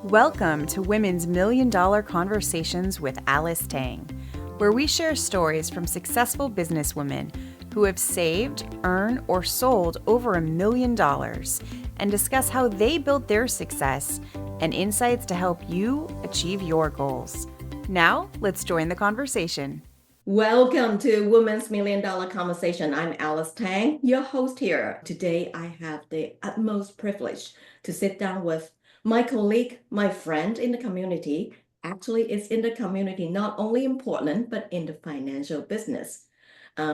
Welcome to Women's Million Dollar Conversations with Alice Tang, where we share stories from successful businesswomen who have saved, earned, or sold over $1 million and discuss how they built their success and insights to help you achieve your goals. Now, let's join the conversation. Welcome to Women's Million Dollar Conversation. I'm Alice Tang, your host here. Today, I have the utmost privilege to sit down with my colleague, my friend in the community. Actually, it's in the community, not only in Portland, but in the financial business.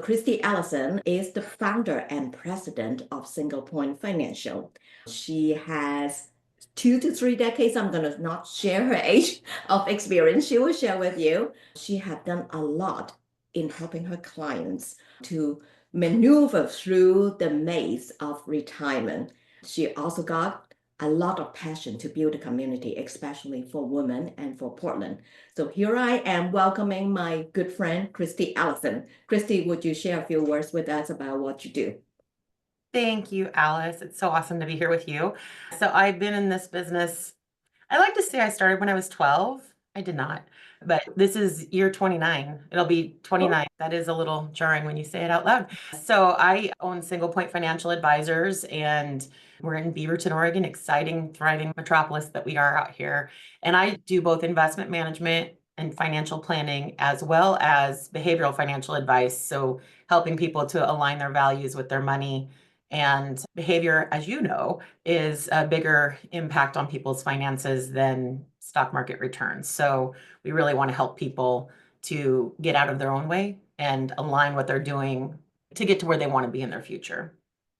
Christy Aleckson is the founder and president of Single Point Financial. She has 2 to 3 decades. I'm going to not share her age of experience. She will share with you. She has done a lot in helping her clients to maneuver through the maze of retirement. She also got a lot of passion to build a community, especially for women and for Portland. So here I am welcoming my good friend, Christy Aleckson. Christy, would you share a few words with us about what you do? Thank you, Alice. It's so awesome to be here with you. So I've been in this business. I like to say I started when I was 12. I did not, but this is year 29. It'll be 29. That is a little jarring when you say it out loud. So I own Single Point Financial Advisors, and we're in Beaverton, Oregon, exciting, thriving metropolis that we are out here. And I do both investment management and financial planning, as well as behavioral financial advice. So helping people to align their values with their money. And behavior, as you know, is a bigger impact on people's finances than stock market returns. So we really want to help people to get out of their own way and align what they're doing to get to where they want to be in their future.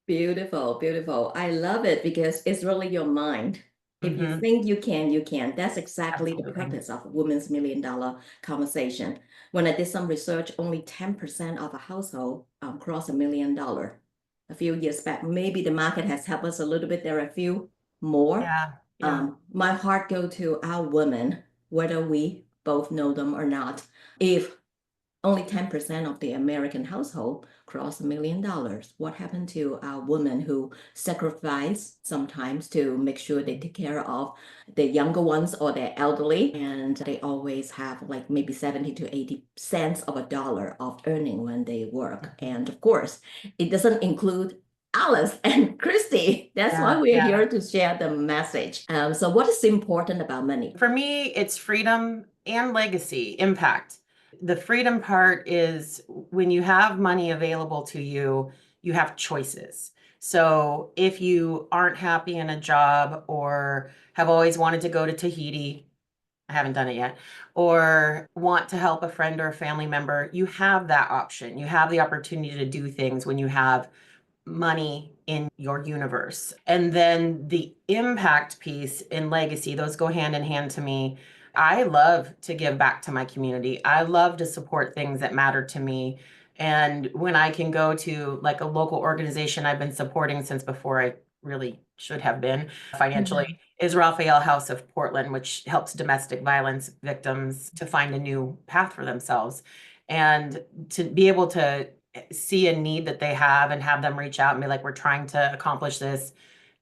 Beautiful, beautiful. I love it because it's really your mind. If you think you can, you can. That's exactly the Absolutely. purpose of Women's Million Dollar Conversation. When I did some research, only 10% of a household cross $1 million a few years back. Maybe the market has helped us a little bit. There are a few more. Yeah. My heart go to our women, whether we both know them or not. If only 10% of the American household cross $1 million. What happened to our women who sacrifice sometimes to make sure they take care of the younger ones or their elderly? And they always have like maybe 70 to 80 cents of a dollar of earning when they work. And of course, it doesn't include Alice and Christy. That's why we're here to share the message. So what is important about money? For me, it's freedom and legacy, impact. The freedom part is when you have money available to you, you have choices. So if you aren't happy in a job or have always wanted to go to Tahiti, I haven't done it yet, or want to help a friend or a family member, you have that option. You have the opportunity to do things when you have money in your universe. And then the impact piece and legacy, those go hand in hand to me. I love to give back to my community. I love to support things that matter to me. And when I can go to like a local organization I've been supporting since before I really should have been financially, is Raphael House of Portland, which helps domestic violence victims to find a new path for themselves. And to be able to see a need that they have and have them reach out and be like, we're trying to accomplish this,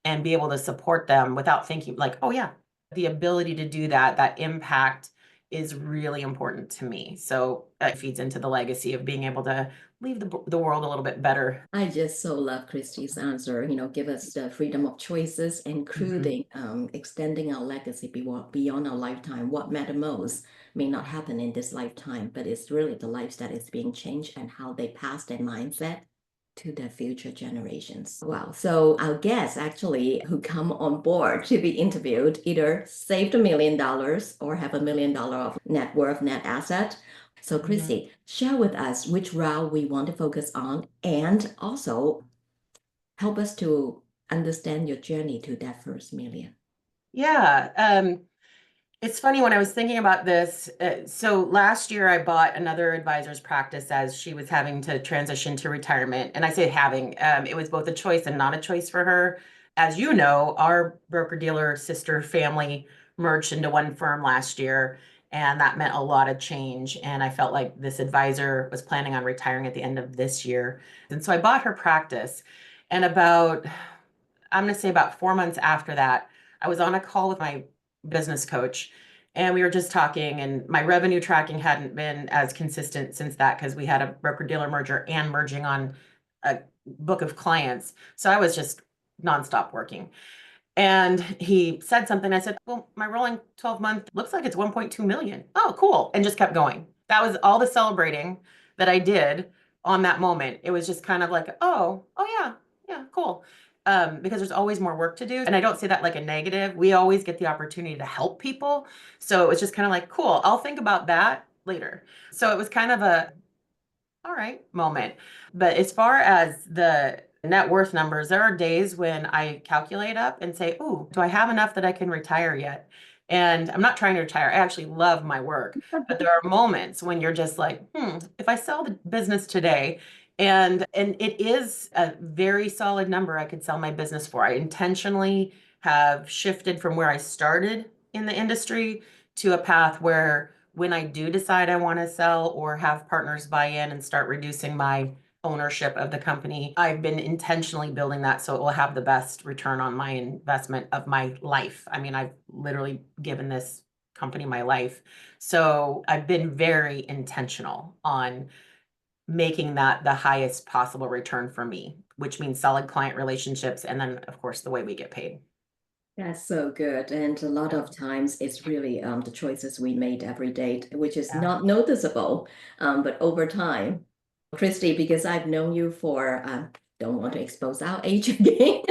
and be able to support them without thinking like, oh yeah, the ability to do that, that impact is really important to me. So it feeds into the legacy of being able to leave the world a little bit better. I just so love Christie's answer. Give us the freedom of choices, including extending our legacy beyond our lifetime. What matter most may not happen in this lifetime, but it's really the lives that is being changed and how they pass their mindset to the future generations. Wow. So our guests actually who come on board to be interviewed either saved $1 million or have $1 million of net worth, net asset. So Chrissy, share with us which route we want to focus on and also help us to understand your journey to that first million. Yeah. It's funny when I was thinking about this. So last year I bought another advisor's practice as she was having to transition to retirement. And I say having, it was both a choice and not a choice for her. As you know, our broker-dealer sister family merged into one firm last year, and that meant a lot of change. And I felt like this advisor was planning on retiring at the end of this year. And so I bought her practice. And I'm going to say about 4 months after that, I was on a call with my business coach. And we were just talking, and my revenue tracking hadn't been as consistent since that because we had a broker dealer merger and merging on a book of clients. So I was just nonstop working. And he said something. I said, well, my rolling 12-month looks like it's 1.2 million. Oh, cool. And just kept going. That was all the celebrating that I did on that moment. It was just kind of like, oh yeah, yeah, cool. Because there's always more work to do. And I don't say that like a negative. We always get the opportunity to help people. So it was just kind of like, cool, I'll think about that later. So it was kind of a all right moment. But as far as the net worth numbers, there are days when I calculate up and say, ooh, do I have enough that I can retire yet? And I'm not trying to retire. I actually love my work. But there are moments when you're just like, if I sell the business today, and it is a very solid number I could sell my business for. I intentionally have shifted from where I started in the industry to a path where when I do decide I want to sell or have partners buy in and start reducing my ownership of the company, I've been intentionally building that so it will have the best return on my investment of my life. I mean, I've literally given this company my life. So I've been very intentional on making that the highest possible return for me, which means solid client relationships. And then, of course, the way we get paid. That's so good. And a lot of times it's really the choices we made every day, which is Yeah. not noticeable, but over time. Christy, because I've known you for, don't want to expose our age again.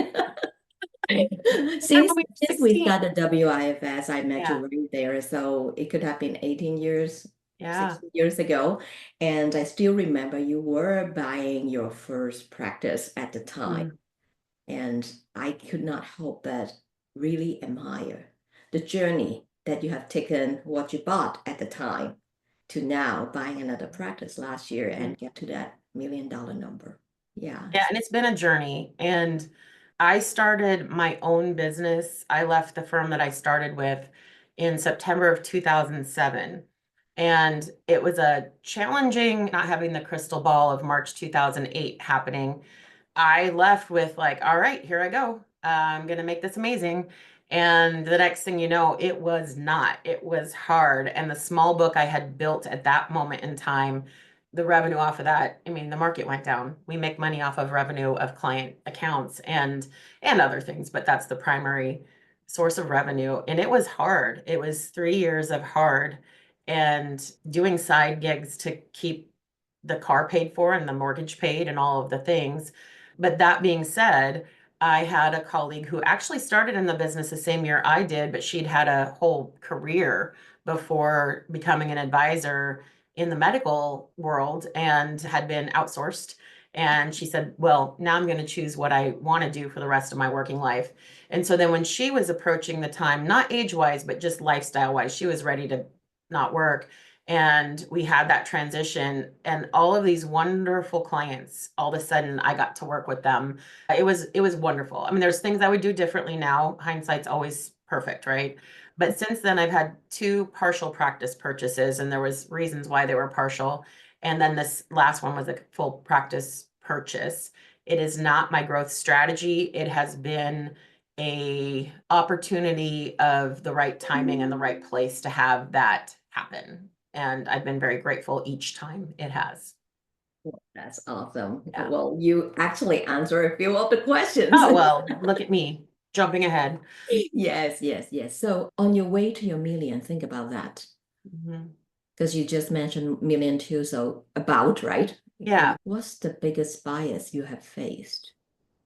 Since, we were since we 16. started WIFS, I met Yeah. you right there. So it could have been 18 years, Yeah. 16 years ago. And I still remember you were buying your first practice at the time. And I could not help but really admire the journey that you have taken, what you bought at the time, to now buying another practice last year and get to that $1 million number. Yeah. Yeah, and it's been a journey. And I started my own business. I left the firm that I started with in September of 2007. And it was a challenging, not having the crystal ball of March 2008 happening. I left with like, all right, here I go. I'm going to make this amazing. And the next thing you know, it was not. It was hard. And the small book I had built at that moment in time, the revenue off of that, I mean, the market went down. We make money off of revenue of client accounts and other things, but that's the primary source of revenue. And it was hard. It was 3 years of hard and doing side gigs to keep the car paid for and the mortgage paid and all of the things. But that being said, I had a colleague who actually started in the business the same year I did, but she'd had a whole career before becoming an advisor in the medical world and had been outsourced. And she said, well, now I'm going to choose what I want to do for the rest of my working life. And so then when she was approaching the time, not age-wise, but just lifestyle-wise, she was ready to not work. And we had that transition and all of these wonderful clients, all of a sudden I got to work with them. It was wonderful. I mean, there's things I would do differently now. Hindsight's always perfect, right? But since then I've had two partial practice purchases and there was reasons why they were partial. And then this last one was a full practice purchase. It is not my growth strategy. It has been a opportunity of the right timing and the right place to have that happen. And I've been very grateful each time it has. That's awesome. Yeah. Well, you actually answer a few of the questions. Oh, well, look at me jumping ahead. Yes, yes, yes. So on your way to your million, think about that. Because you just mentioned million too, so about, right? Yeah. What's the biggest bias you have faced?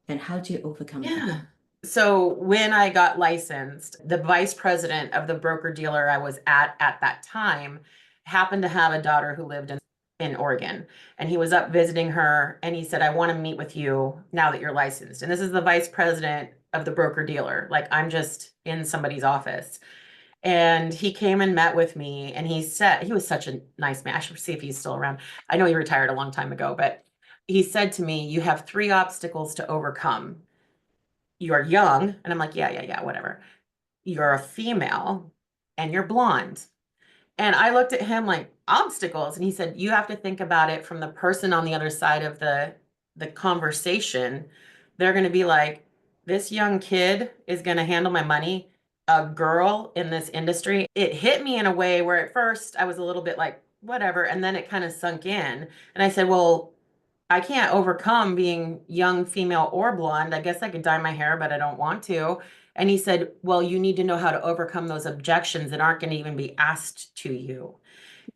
And how do you overcome that? So when I got licensed, the vice president of the broker dealer I was at that time happened to have a daughter who lived in Oregon. And he was up visiting her and he said, I want to meet with you now that you're licensed. And this is the vice president of the broker dealer. Like I'm just in somebody's office. And he came and met with me and he said, he was such a nice man. I should see if he's still around. I know he retired a long time ago, but he said to me, you have 3 obstacles to overcome. You're young. And I'm like, yeah, whatever. You're a female and you're blonde. And I looked at him like obstacles. And he said, you have to think about it from the person on the other side of the conversation. They're going to be like, this young kid is going to handle my money. a girl in this industry, it hit me in a way where at first I was a little bit like, whatever. And then it kind of sunk in. And I said, well, I can't overcome being young, female, or blonde. I guess I could dye my hair, but I don't want to. And he said, well, you need to know how to overcome those objections that aren't going to even be asked to you.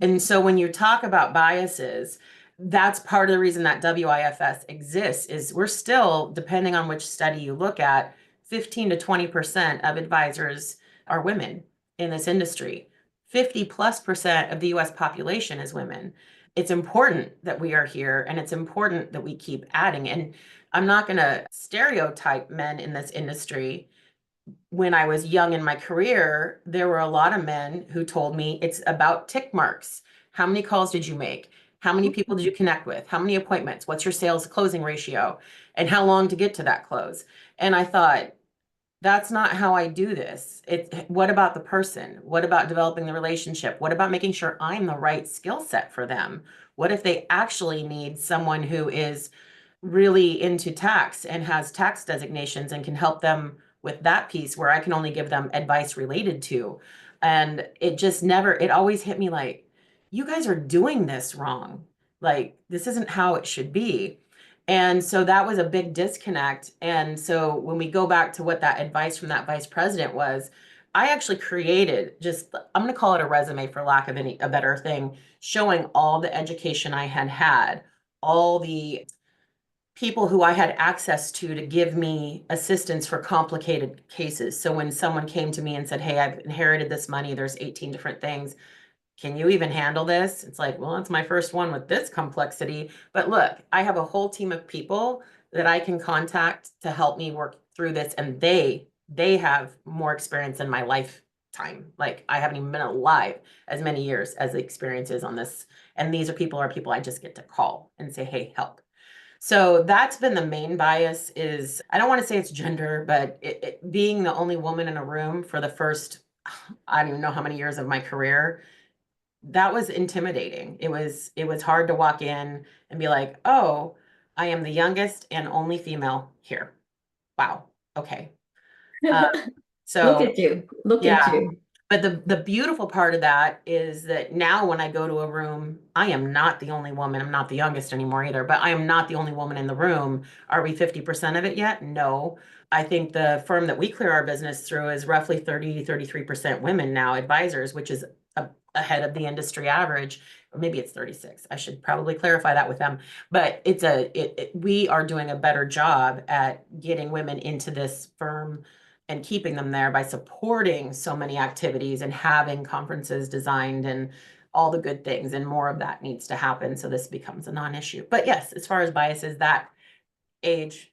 And so when you talk about biases, that's part of the reason that WIFS exists is we're still, depending on which study you look at, 15 to 20% of advisors are women in this industry. 50+% of the US population is women. It's important that we are here and it's important that we keep adding. And I'm not going to stereotype men in this industry. When I was young in my career, there were a lot of men who told me it's about tick marks. How many calls did you make? How many people did you connect with? How many appointments? What's your sales closing ratio? And how long to get to that close? And I thought, that's not how I do this. What about the person? What about developing the relationship? What about making sure I'm the right skill set for them? What if they actually need someone who is really into tax and has tax designations and can help them with that piece where I can only give them advice related to? And it always hit me like, you guys are doing this wrong. Like, this isn't how it should be. And so that was a big disconnect. And so when we go back to what that advice from that vice president was, I actually created I'm going to call it a resume for lack of a better thing, showing all the education I had had, all the people who I had access to give me assistance for complicated cases. So when someone came to me and said, hey, I've inherited this money, there's 18 different things. Can you even handle this? It's like, well, it's my first one with this complexity. But look, I have a whole team of people that I can contact to help me work through this. And they have more experience in my lifetime. Like I haven't even been alive as many years as the experience is on this. And these are people I just get to call and say, hey, help. So that's been the main bias is, I don't want to say it's gender, but being the only woman in a room for the first, I don't even know how many years of my career, that was intimidating. It was hard to walk in and be like, oh, I am the youngest and only female here. Wow. Okay. Uh, Look so at you. Look at yeah. you. But the beautiful part of that is that now when I go to a room, I am not the only woman. I'm not the youngest anymore either, but I am not the only woman in the room. Are we 50% of it yet? No. I think the firm that we clear our business through is roughly 30-33% women now, advisors, which is ahead of the industry average. Or maybe it's 36. I should probably clarify that with them. But we are doing a better job at getting women into this firm and keeping them there by supporting so many activities and having conferences designed and all the good things, and more of that needs to happen so this becomes a non-issue. But yes, as far as biases, that age,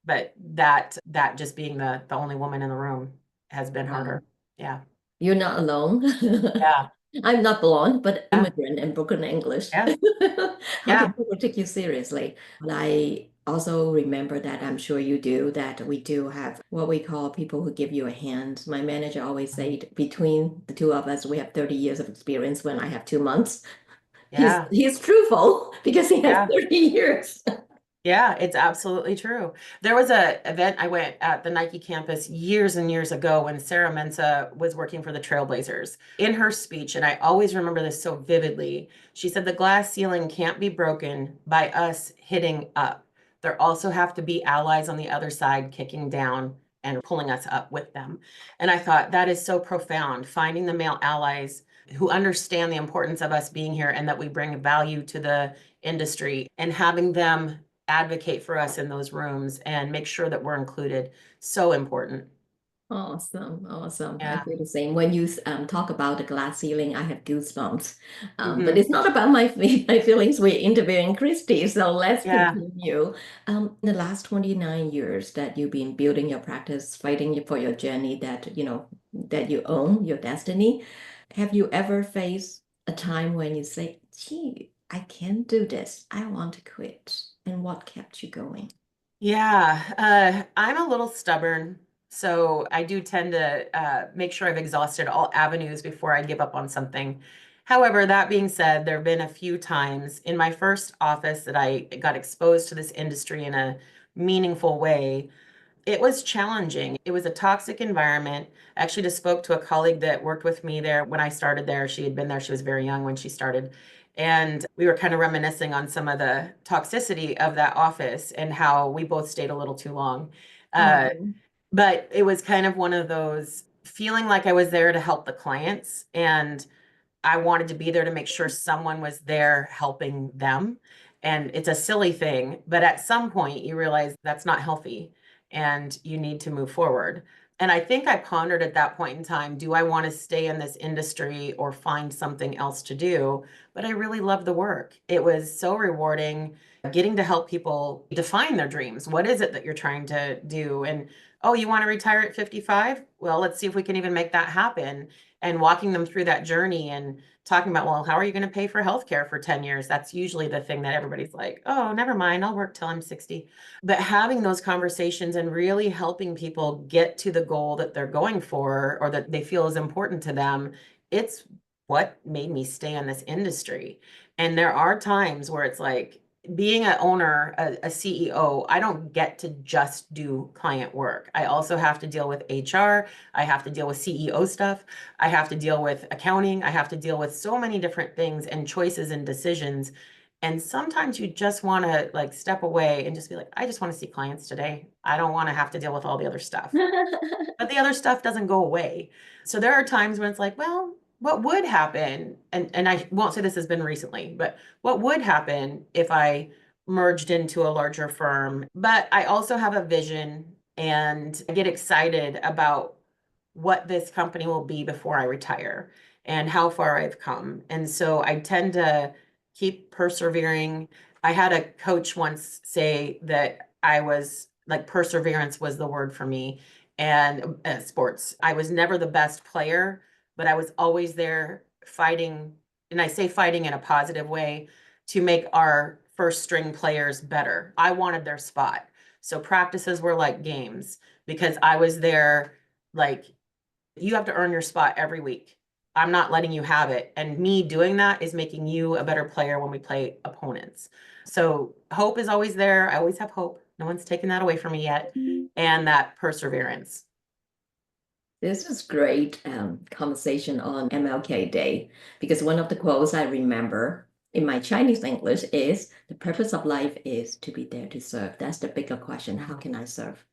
but that just being the only woman in the room has been harder. Yeah. You're not alone. Yeah. I'm not blonde, but Yeah. immigrant and broken English. Yeah. How can Yeah. people take you seriously? But I also remember that I'm sure you do, that we do have what we call people who give you a hand. My manager always said between the two of us, we have 30 years of experience when I have 2 months. He's Yeah. he's truthful because he has Yeah. 30 years. Yeah, it's absolutely true. There was a event I went at the Nike campus years and years ago when Sarah Mensah was working for the Trailblazers. In her speech, and I always remember this so vividly, she said the glass ceiling can't be broken by us hitting up. There also have to be allies on the other side kicking down and pulling us up with them. And I thought that is so profound, finding the male allies who understand the importance of us being here and that we bring value to the industry and having them advocate for us in those rooms and make sure that we're included. So important. Awesome, awesome. I Yeah. feel the same. When you talk about the glass ceiling, I have goosebumps. But Mhm. it's not about my feelings. We're interviewing Christy, so let's Yeah. continue. The last 29 years that you've been building your practice, fighting for your journey that that you own your destiny, have you ever faced a time when you say, "Gee, I can't do this. I want to quit." And what kept you going? Yeah. I'm a little stubborn. So I do tend to make sure I've exhausted all avenues before I give up on something. However, that being said, there have been a few times in my first office that I got exposed to this industry in a meaningful way. It was challenging. It was a toxic environment. I actually just spoke to a colleague that worked with me there when I started there. She had been there. She was very young when she started. And we were kind of reminiscing on some of the toxicity of that office and how we both stayed a little too long. Uh, Oh. but it was kind of one of those feeling like I was there to help the clients, and I wanted to be there to make sure someone was there helping them. And it's a silly thing, but at some point you realize that's not healthy and you need to move forward. And I think I pondered at that point in time, do I want to stay in this industry or find something else to do? But I really loved the work. It was so rewarding getting to help people define their dreams. What is it that you're trying to do? And oh, you want to retire at 55? Well, let's see if we can even make that happen, and walking them through that journey and talking about, well, how are you going to pay for healthcare for 10 years? That's usually the thing that everybody's like, oh, never mind, I'll work till I'm 60. But having those conversations and really helping people get to the goal that they're going for or that they feel is important to them, it's what made me stay in this industry. And there are times where it's like, being an owner, a CEO, I don't get to just do client work. I also have to deal with HR. I have to deal with CEO stuff. I have to deal with accounting. I have to deal with so many different things and choices and decisions. And sometimes you just want to like step away and just be like, I just want to see clients today. I don't want to have to deal with all the other stuff. But the other stuff doesn't go away. So there are times when it's like, well, what would happen? And I won't say this has been recently, but what would happen if I merged into a larger firm? But I also have a vision and I get excited about what this company will be before I retire and how far I've come. And so I tend to keep persevering. I had a coach once say that I was like, perseverance was the word for me. And sports, I was never the best player, but I was always there fighting. And I say fighting in a positive way to make our first string players better. I wanted their spot. So practices were like games because I was there like, you have to earn your spot every week. I'm not letting you have it. And me doing that is making you a better player when we play opponents. So hope is always there. I always have hope. No one's taken that away from me yet. And that perseverance. This is great conversation on MLK Day, because one of the quotes I remember in my Chinese English is, the purpose of life is to be there to serve. That's the bigger question. How can I serve?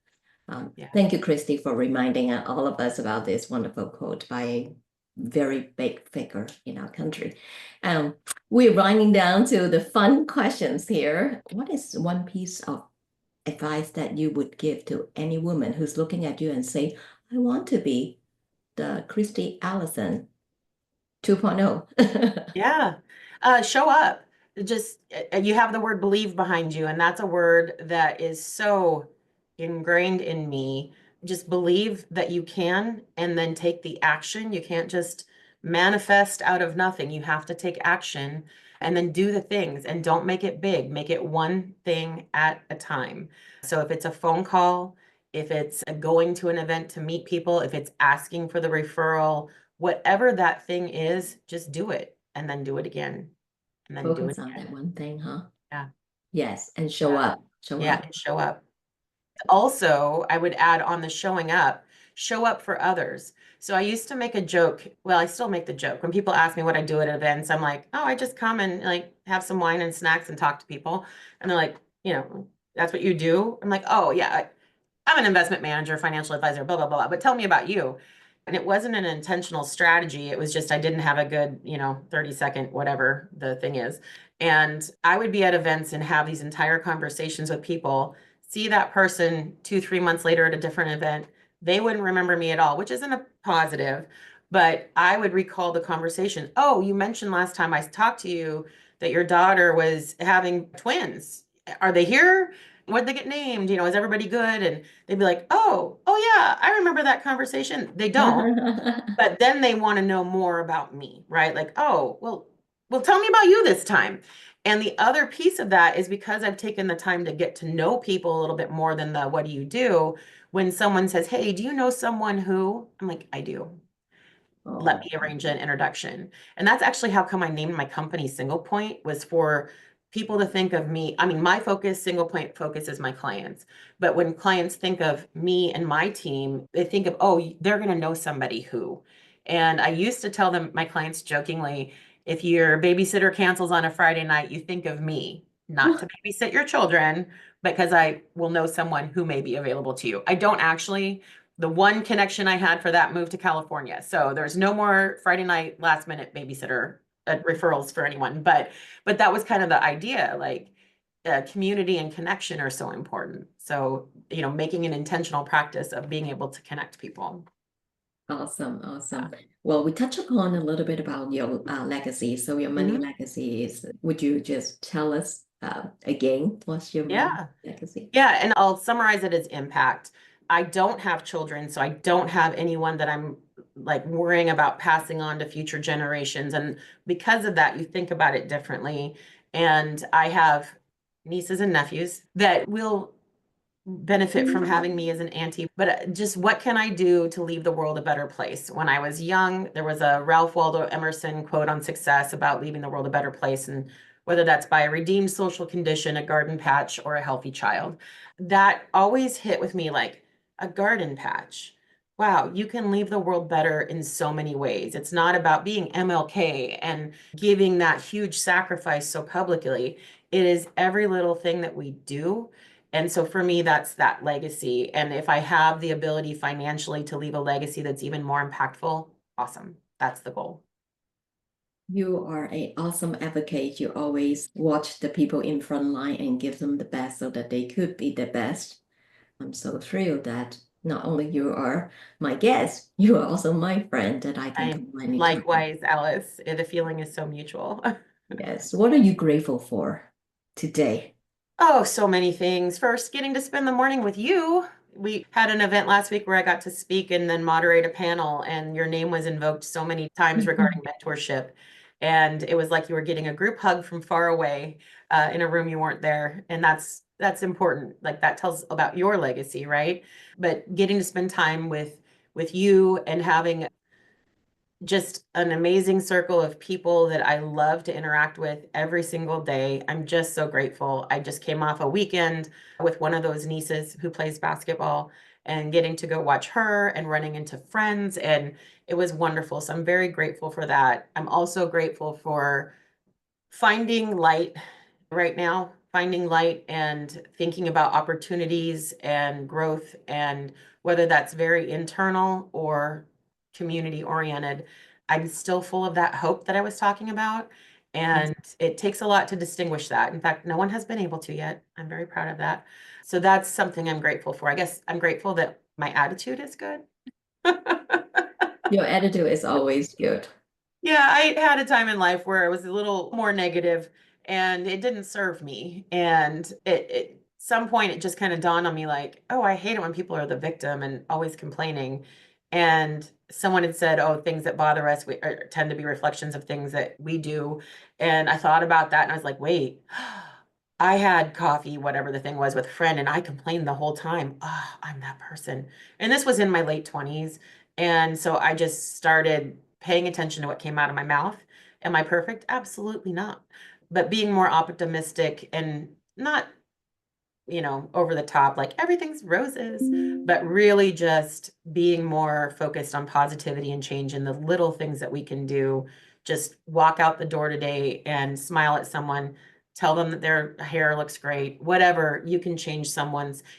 Yeah. Thank you, Christy, for reminding all of us about this wonderful quote by a very big figure in our country. We're running down to the fun questions here. What is one piece of advice that you would give to any woman who's looking at you and say, I want to be the Christy Aleckson 2.0? Yeah. Show up. Just you have the word believe behind you, and that's a word that is so ingrained in me. Just believe that you can and then take the action. You can't just manifest out of nothing. You have to take action and then do the things, and don't make it big. Make it one thing at a time. So if it's a phone call, if it's going to an event to meet people, if it's asking for the referral, whatever that thing is, just do it and then do it again and then do it Focus on that again. one thing, huh? Yeah. Yes, and show Yeah. up. Show Yeah, up. and show up. Also, I would add on the showing up, show up for others. So I used to make a joke. Well, I still make the joke. When people ask me what I do at events, I'm like, oh, I just come and like have some wine and snacks and talk to people. And they're like, that's what you do? I'm like, oh, yeah, I'm an investment manager, financial advisor, blah, blah, blah. But tell me about you. And it wasn't an intentional strategy. It was just I didn't have a good, 30-second, whatever the thing is. And I would be at events and have these entire conversations with people, see that person 2, 3 months later at a different event. They wouldn't remember me at all, which isn't a positive, but I would recall the conversation. Oh, you mentioned last time I talked to you that your daughter was having twins. Are they here? What'd they get named? Is everybody good? And they'd be like, oh yeah, I remember that conversation. They don't, but then they want to know more about me, right? Like, oh, well, tell me about you this time. And the other piece of that is because I've taken the time to get to know people a little bit more than the what do you do? When someone says, hey, do you know someone who? I'm like, I do. Let me arrange an introduction. And that's actually how come I named my company Single Point, was for people to think of me. I mean, my focus, single point focus is my clients. But when clients think of me and my team, they think of, oh, they're going to know somebody who. And I used to tell them, my clients jokingly, if your babysitter cancels on a Friday night, you think of me, not to babysit your children, because I will know someone who may be available to you. I don't actually. The one connection I had for that moved to California. So there's no more Friday night last minute babysitter referrals for anyone. But that was kind of the idea, like community and connection are so important. So, making an intentional practice of being able to connect people. Awesome, awesome. Well, we touched upon a little bit about your legacy. So your money legacy is, would you just tell us again, what's your money legacy? Yeah, and I'll summarize it as impact. I don't have children, so I don't have anyone that I'm like worrying about passing on to future generations. And because of that, you think about it differently. And I have nieces and nephews that will benefit from having me as an auntie, but just what can I do to leave the world a better place? When I was young, there was a Ralph Waldo Emerson quote on success about leaving the world a better place, and whether that's by a redeemed social condition, a garden patch, or a healthy child. That always hit with me like a garden patch. Wow, you can leave the world better in so many ways. It's not about being MLK and giving that huge sacrifice so publicly. It is every little thing that we do. And so for me, that's that legacy. And if I have the ability financially to leave a legacy that's even more impactful, awesome. That's the goal. You are an awesome advocate. You always watch the people in front line and give them the best so that they could be the best. I'm so thrilled that not only you are my guest, you are also my friend that I can come anytime. Likewise, Alice. The feeling is so mutual. Yes. What are you grateful for today? Oh, so many things. First, getting to spend the morning with you. We had an event last week where I got to speak and then moderate a panel, and your name was invoked so many times regarding mentorship. And it was like you were getting a group hug from far away in a room you weren't there. And that's important. Like that tells about your legacy, right? But getting to spend time with you and having just an amazing circle of people that I love to interact with every single day. I'm just so grateful. I just came off a weekend with one of those nieces who plays basketball and getting to go watch her and running into friends. And it was wonderful. So I'm very grateful for that. I'm also grateful for finding light right now, finding light and thinking about opportunities and growth, and whether that's very internal or community oriented. I'm still full of that hope that I was talking about. And it takes a lot to distinguish that. In fact, no one has been able to yet. I'm very proud of that. So that's something I'm grateful for. I guess I'm grateful that my attitude is good. Your attitude is always good. Yeah, I had a time in life where it was a little more negative and it didn't serve me. And it some point it just kind of dawned on me like, oh, I hate it when people are the victim and always complaining. And someone had said, oh, things that bother us tend to be reflections of things that we do. And I thought about that and I was like, wait, I had coffee, whatever the thing was, with a friend, and I complained the whole time. Oh, I'm that person. And this was in my late 20s. And so I just started paying attention to what came out of my mouth. Am I perfect? Absolutely not. But being more optimistic and not, over the top, like everything's roses, but really just being more focused on positivity and change and the little things that we can do. Just walk out the door today and smile at someone, tell them that their hair looks great, whatever, you can change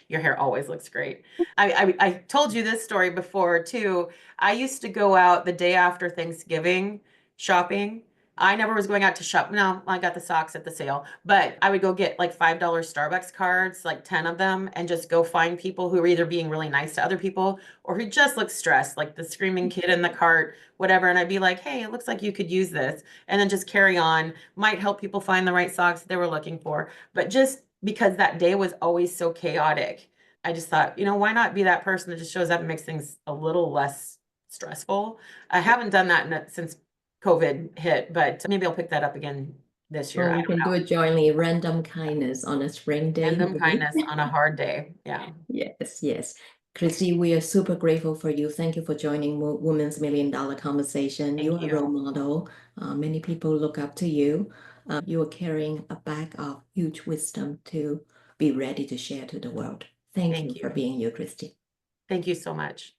your hair always looks great. I told you this story before too. I used to go out the day after Thanksgiving shopping. I never was going out to shop. No, I got the socks at the sale, but I would go get like $5 Starbucks cards, like 10 of them, and just go find people who are either being really nice to other people or who just look stressed, like the screaming kid in the cart, whatever. And I'd be like, hey, it looks like you could use this. And then just carry on, might help people find the right socks they were looking for. But just because that day was always so chaotic, I just thought, why not be that person that just shows up and makes things a little less stressful? I haven't done that since COVID hit, but maybe I'll pick that up again this year. Well, we can do it jointly, random kindness on a spring day. Random kindness on a hard day. Yeah. Yes, yes. Christy, we are super grateful for you. Thank you for joining Women's $1 Million Conversation. You are a role model. Many people look up to you. You are carrying a bag of huge wisdom to be ready to share to the world. Thank you for being you, Christy. Thank you so much.